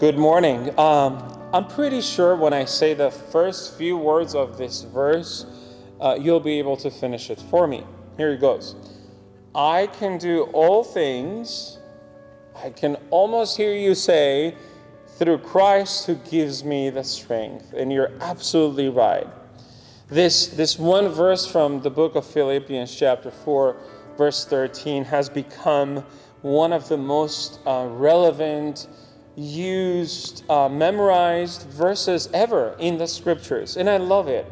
Good morning. I'm pretty sure when I say the first few words of this verse, you'll be able to finish it for me. Here it goes. I can do all things, I can almost hear you say, through Christ who gives me the strength. And you're absolutely right. This one verse from the book of Philippians chapter 4, verse 13 has become one of the most relevant, used, memorized verses ever in the scriptures. And I love it.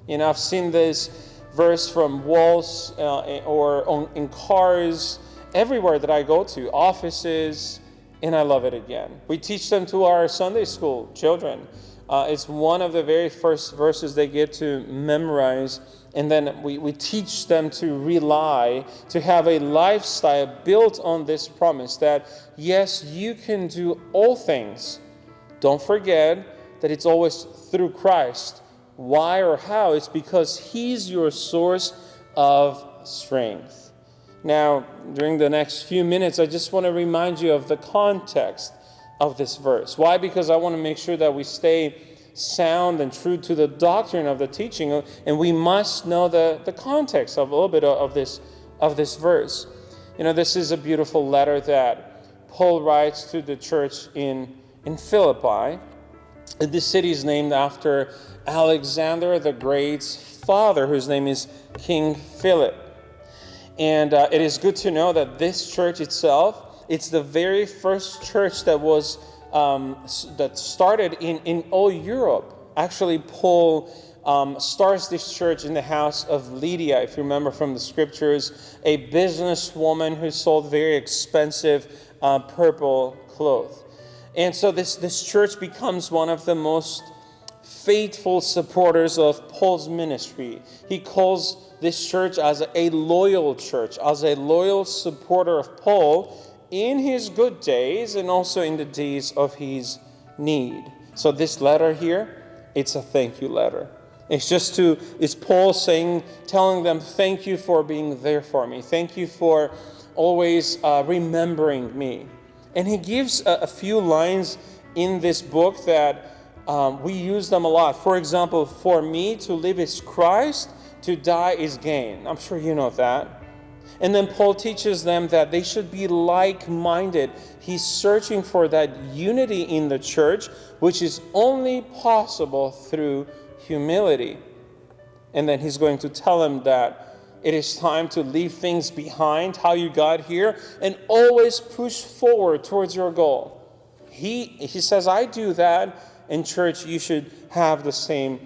I've seen this verse from walls in cars, everywhere that I go to, offices, and I love it again. We teach them to our Sunday school children. It's one of the very first verses they get to memorize, and then we teach them to rely, to have a lifestyle built on this promise that, yes, you can do all things. Don't forget that it's always through Christ. Why or how? It's because He's your source of strength. Now, during the next few minutes, I just want to remind you of the context of this verse. Why? Because I want to make sure that we stay sound and true to the doctrine of the teaching, and we must know the context of a little bit of this verse. This is a beautiful letter that Paul writes to the church in Philippi. This city is named after Alexander the Great's father, whose name is King Philip. And it is good to know that this church itself, it's the very first church that was that started in all Europe. Actually, Paul starts this church in the house of Lydia, if you remember from the scriptures, a businesswoman who sold very expensive purple clothes. And so this church becomes one of the most faithful supporters of Paul's ministry. He calls this church as a loyal church, as a loyal supporter of Paul in his good days and also in the days of his need. So this letter here, it's a thank you letter. It's Paul telling them, thank you for being there for me. Thank you for always remembering me. And he gives a few lines in this book that we use them a lot. For example, for me to live is Christ, to die is gain. I'm sure you know that. And then Paul teaches them that they should be like-minded. He's searching for that unity in the church, which is only possible through humility. And then he's going to tell them that it is time to leave things behind, how you got here, and always push forward towards your goal. He says, I do that, and church, you should have the same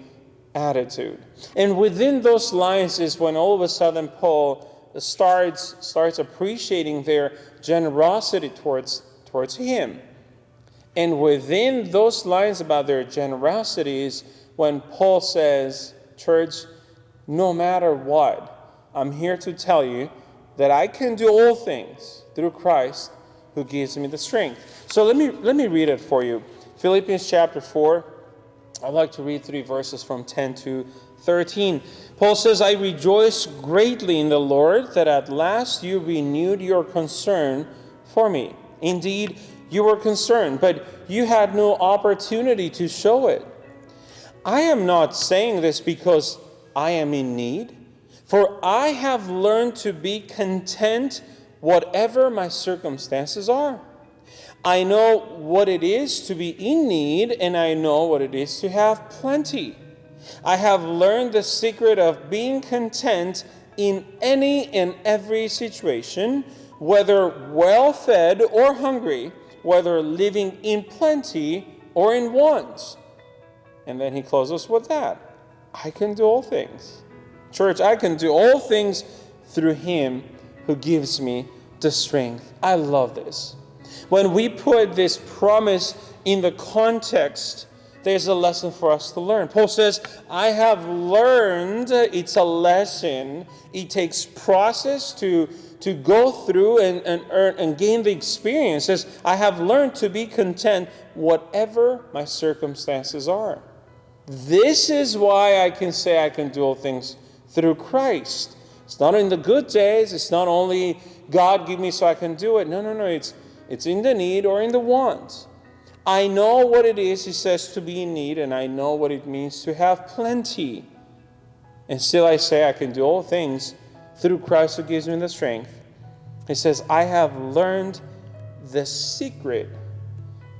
attitude. And within those lines is when all of a sudden Paul starts appreciating their generosity towards him. And within those lines about their generosity is when Paul says, church, no matter what, I'm here to tell you that I can do all things through Christ who gives me the strength. So let me read it for you. Philippians chapter 4, I'd like to read 3 verses from 10 to 13. Paul says, I rejoice greatly in the Lord that at last you renewed your concern for me. Indeed, you were concerned, but you had no opportunity to show it. I am not saying this because I am in need, for I have learned to be content whatever my circumstances are. I know what it is to be in need, and I know what it is to have plenty. I have learned the secret of being content in any and every situation, whether well-fed or hungry, whether living in plenty or in want. And then he closes with that. I can do all things. Church, I can do all things through Him who gives me the strength. I love this. When we put this promise in the context, there's a lesson for us to learn. Paul says, I have learned. It's a lesson. It takes process to go through and earn and gain the experience. It says, I have learned to be content whatever my circumstances are. This is why I can say I can do all things through Christ. It's not in the good days. It's not only God give me so I can do it. No. It's in the need or in the want. I know what it is, he says, to be in need, and I know what it means to have plenty. And still I say I can do all things through Christ who gives me the strength. He says, I have learned the secret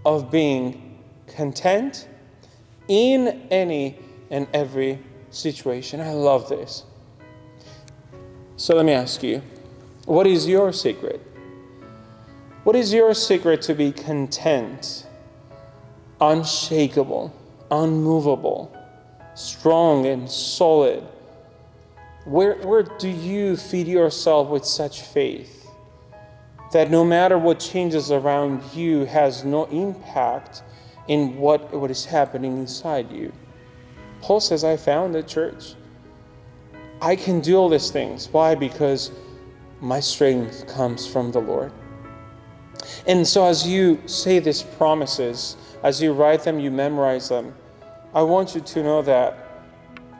of being content in any and every situation. I love this. So let me ask you, what is your secret? What is your secret to be content, unshakable, unmovable, strong and solid? Where do you feed yourself with such faith that no matter what changes around you has no impact in what is happening inside you? Paul says, I found the church. I can do all these things. Why? Because my strength comes from the Lord. And so as you say these promises, as you write them, you memorize them, I want you to know that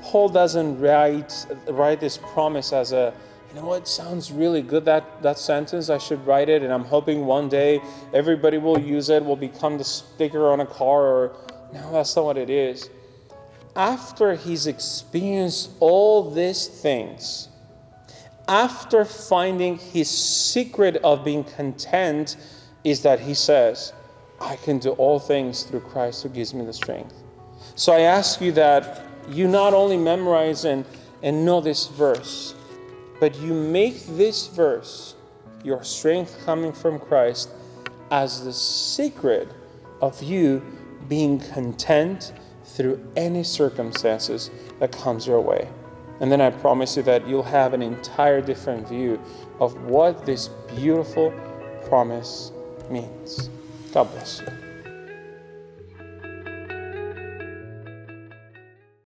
Paul doesn't write this promise as a, you know what, sounds really good, that sentence, I should write it, and I'm hoping one day everybody will use it, will become the sticker on a car, or no, that's not what it is. After he's experienced all these things, after finding his secret of being content, is that he says, I can do all things through Christ who gives me the strength. So I ask you that you not only memorize and know this verse, but you make this verse, your strength coming from Christ, as the secret of you being content through any circumstances that comes your way. And then I promise you that you'll have an entire different view of what this beautiful promise means. God bless you.